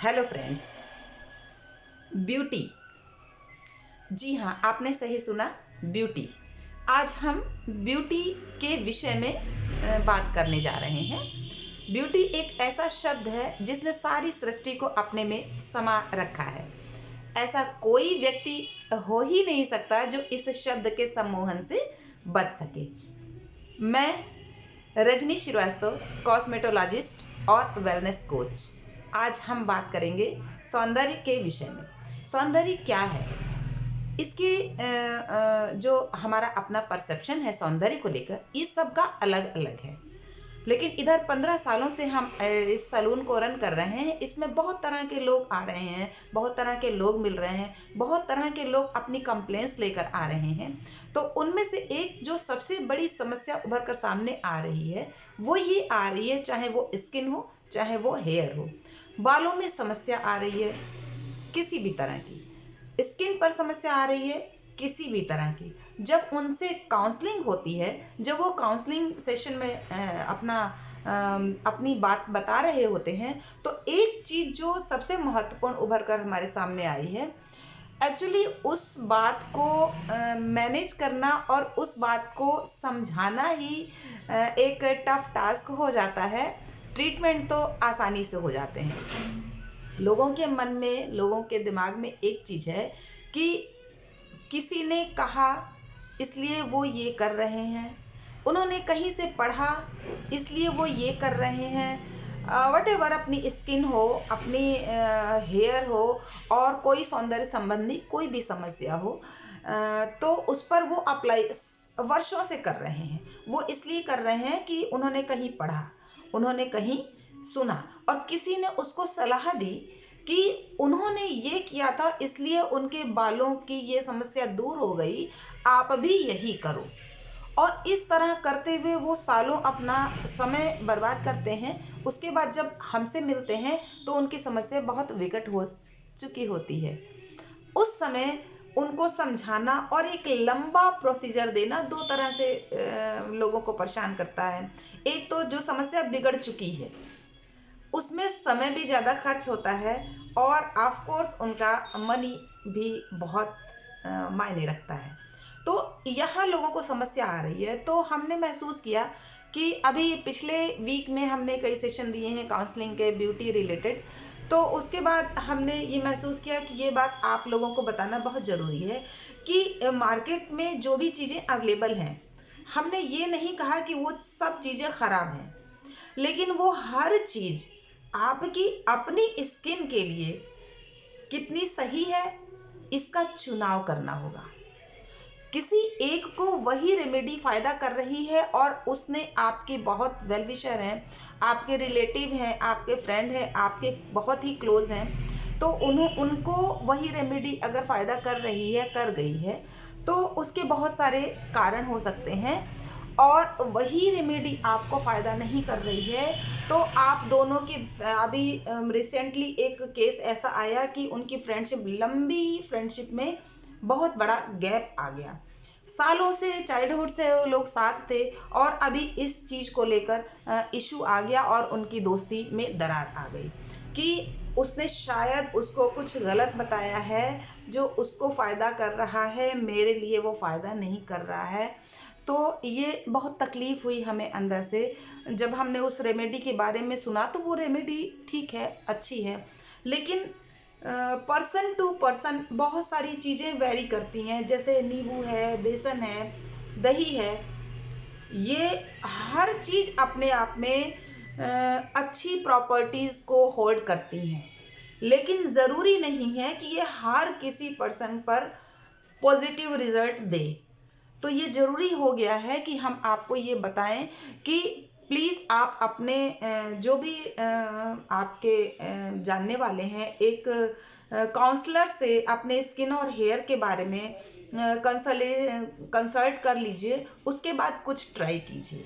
Hello friends. Beauty, जी हाँ, आपने सही सुना, ब्यूटी। आज हम ब्यूटी के विषय में बात करने जा रहे हैं। ब्यूटी एक ऐसा शब्द है जिसने सारी सृष्टि को अपने में समा रखा है। ऐसा कोई व्यक्ति हो ही नहीं सकता जो इस शब्द के सम्मोहन से बच सके। मैं रजनी श्रीवास्तव, कॉस्मेटोलॉजिस्ट और वेलनेस कोच। आज हम बात करेंगे सौंदर्य के विषय में। सौंदर्य क्या है, इसके जो हमारा अपना परसेप्शन है सौंदर्य को लेकर, इस सब का अलग अलग है। लेकिन इधर 15 सालों से हम इस सैलून को रन कर रहे हैं। इसमें बहुत तरह के लोग आ रहे हैं, बहुत तरह के लोग मिल रहे हैं, बहुत तरह के लोग अपनी कंप्लेंट्स लेकर आ रहे हैं। तो उनमें से एक जो सबसे बड़ी समस्या उभर कर सामने आ रही है वो ये आ रही है, चाहे वो स्किन हो चाहे वो हेयर हो। बालों में समस्या आ रही है किसी भी तरह की, स्किन पर समस्या आ रही है किसी भी तरह की। जब उनसे काउंसलिंग होती है, जब वो काउंसलिंग सेशन में अपनी बात बता रहे होते हैं, तो एक चीज जो सबसे महत्वपूर्ण उभर कर हमारे सामने आई है, एक्चुअली उस बात को मैनेज करना और उस बात को समझाना ही एक टफ टास्क हो जाता है। ट्रीटमेंट तो आसानी से हो जाते हैं। लोगों के मन में, लोगों के दिमाग में एक चीज है कि किसी ने कहा इसलिए वो ये कर रहे हैं, उन्होंने कहीं से पढ़ा इसलिए वो ये कर रहे हैं। वटेवर, अपनी स्किन हो, अपनी हेयर हो और कोई सौंदर्य संबंधी कोई भी समस्या हो, तो उस पर वो अप्लाई वर्षों से कर रहे हैं। वो इसलिए कर रहे हैं कि उन्होंने कहीं पढ़ा, उन्होंने कहीं सुना और किसी ने उसको सलाह दी कि उन्होंने ये किया था इसलिए उनके बालों की ये समस्या दूर हो गई, आप भी यही करो। और इस तरह करते हुए वो सालों अपना समय बर्बाद करते हैं। उसके बाद जब हमसे मिलते हैं तो उनकी समस्या बहुत विकट हो चुकी होती है। उस समय उनको समझाना और एक लंबा प्रोसीजर देना दो तरह से लोगों को परेशान करता है। एक तो जो समस्या बिगड़ चुकी है उसमें समय भी ज़्यादा खर्च होता है और ऑफ कोर्स उनका मनी भी बहुत मायने रखता है। तो यहाँ लोगों को समस्या आ रही है। तो हमने महसूस किया कि अभी पिछले वीक में हमने कई सेशन दिए हैं काउंसलिंग के ब्यूटी रिलेटेड। तो उसके बाद हमने ये महसूस किया कि ये बात आप लोगों को बताना बहुत ज़रूरी है कि मार्केट में जो भी चीज़ें अवेलेबल हैं, हमने ये नहीं कहा कि वो सब चीज़ें ख़राब हैं, लेकिन वो हर चीज़ आपकी अपनी स्किन के लिए कितनी सही है इसका चुनाव करना होगा। किसी एक को वही रेमेडी फायदा कर रही है और उसने आपके बहुत वेल विशर हैं, आपके रिलेटिव हैं, आपके फ्रेंड हैं, आपके बहुत ही क्लोज हैं, तो उनको वही रेमेडी अगर फायदा कर रही है, कर गई है, तो उसके बहुत सारे कारण हो सकते हैं। और वही रेमेडी आपको फायदा नहीं कर रही है तो आप दोनों की, अभी रिसेंटली एक केस ऐसा आया कि उनकी फ्रेंडशिप, लंबी फ्रेंडशिप में बहुत बड़ा गैप आ गया। सालों से, चाइल्डहुड से वो लोग साथ थे और अभी इस चीज को लेकर इशू आ गया और उनकी दोस्ती में दरार आ गई कि उसने शायद उसको कुछ गलत बताया है जो उसको फायदा कर रहा है, मेरे लिए वो फायदा नहीं कर रहा है। तो ये बहुत तकलीफ हुई हमें अंदर से जब हमने उस रेमेडी के बारे में सुना। तो वो रेमेडी ठीक है, अच्छी है, लेकिन पर्सन टू पर्सन बहुत सारी चीज़ें वेरी करती हैं। जैसे नींबू है, बेसन है, दही है, ये हर चीज़ अपने आप में अच्छी प्रॉपर्टीज़ को होल्ड करती हैं, लेकिन ज़रूरी नहीं है कि ये हर किसी पर्सन पर पॉजिटिव रिजल्ट दे। तो ये ज़रूरी हो गया है कि हम आपको ये बताएं कि प्लीज़ आप अपने जो भी आपके जानने वाले हैं, एक काउंसलर से अपने स्किन और हेयर के बारे में कंसल्ट कर लीजिए। उसके बाद कुछ ट्राई कीजिए।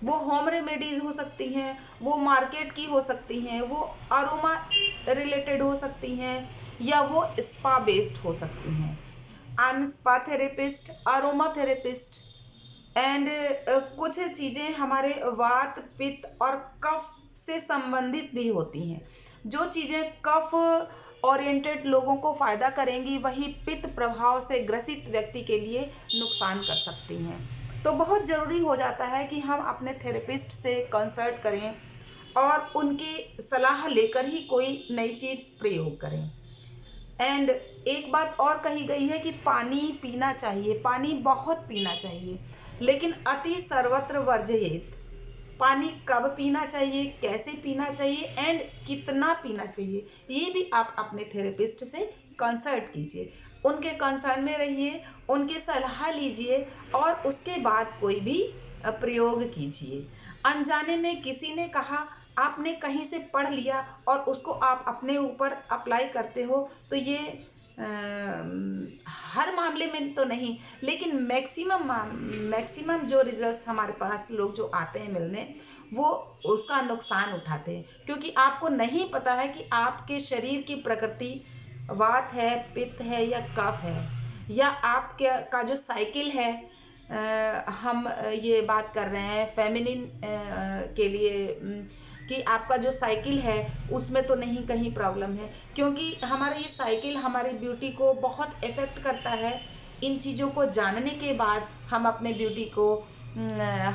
वो होम रेमेडीज हो सकती हैं, वो मार्केट की हो सकती हैं, वो अरोमा रिलेटेड हो सकती हैं, या वो स्पा बेस्ड हो सकती हैं। I am spa therapist, aroma therapist and कुछ चीज़ें हमारे वात, पित्त और कफ से संबंधित भी होती हैं। जो चीज़ें कफ ओरिएंटेड लोगों को फायदा करेंगी वही पित्त प्रभाव से ग्रसित व्यक्ति के लिए नुकसान कर सकती हैं। तो बहुत ज़रूरी हो जाता है कि हम अपने थेरेपिस्ट से कंसल्ट करें और उनकी सलाह लेकर ही कोई नई चीज़ प्रयोग करें। एंड एक बात और कही गई है कि पानी पीना चाहिए, पानी बहुत पीना चाहिए, लेकिन अति सर्वत्र वर्जयेत। पानी कब पीना चाहिए, कैसे पीना चाहिए एंड कितना पीना चाहिए, ये भी आप अपने थेरेपिस्ट से कंसल्ट कीजिए, उनके कंसर्न में रहिए, उनकी सलाह लीजिए और उसके बाद कोई भी प्रयोग कीजिए। अनजाने में किसी ने कहा, आपने कहीं से पढ़ लिया और उसको आप अपने ऊपर अप्लाई करते हो, तो ये हर मामले में तो नहीं, लेकिन मैक्सिमम जो रिजल्ट्स हमारे पास लोग जो आते हैं मिलने, वो उसका नुकसान उठाते हैं, क्योंकि आपको नहीं पता है कि आपके शरीर की प्रकृति वात है, पित्त है या कफ है, या आपके का जो साइकिल है, हम ये बात कर रहे हैं फेमिनिन के लिए, कि आपका जो साइकिल है उसमें तो नहीं कहीं प्रॉब्लम है, क्योंकि हमारा ये साइकिल हमारी ब्यूटी को बहुत इफेक्ट करता है। इन चीज़ों को जानने के बाद हम अपने ब्यूटी को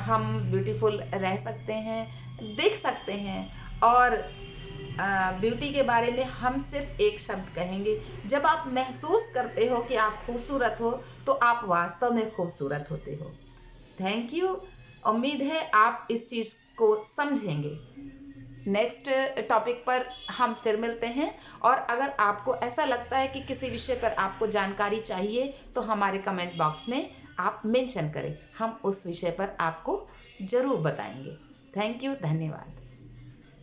हम ब्यूटीफुल रह सकते हैं, देख सकते हैं। और ब्यूटी के बारे में हम सिर्फ एक शब्द कहेंगे, जब आप महसूस करते हो कि आप खूबसूरत हो तो आप वास्तव में खूबसूरत होते हो। Thank you. उम्मीद है आप इस चीज़ को समझेंगे। नेक्स्ट टॉपिक पर हम फिर मिलते हैं, और अगर आपको ऐसा लगता है कि किसी विषय पर आपको जानकारी चाहिए तो हमारे कमेंट बॉक्स में आप मेंशन करें, हम उस विषय पर आपको ज़रूर बताएंगे। थैंक यू, धन्यवाद।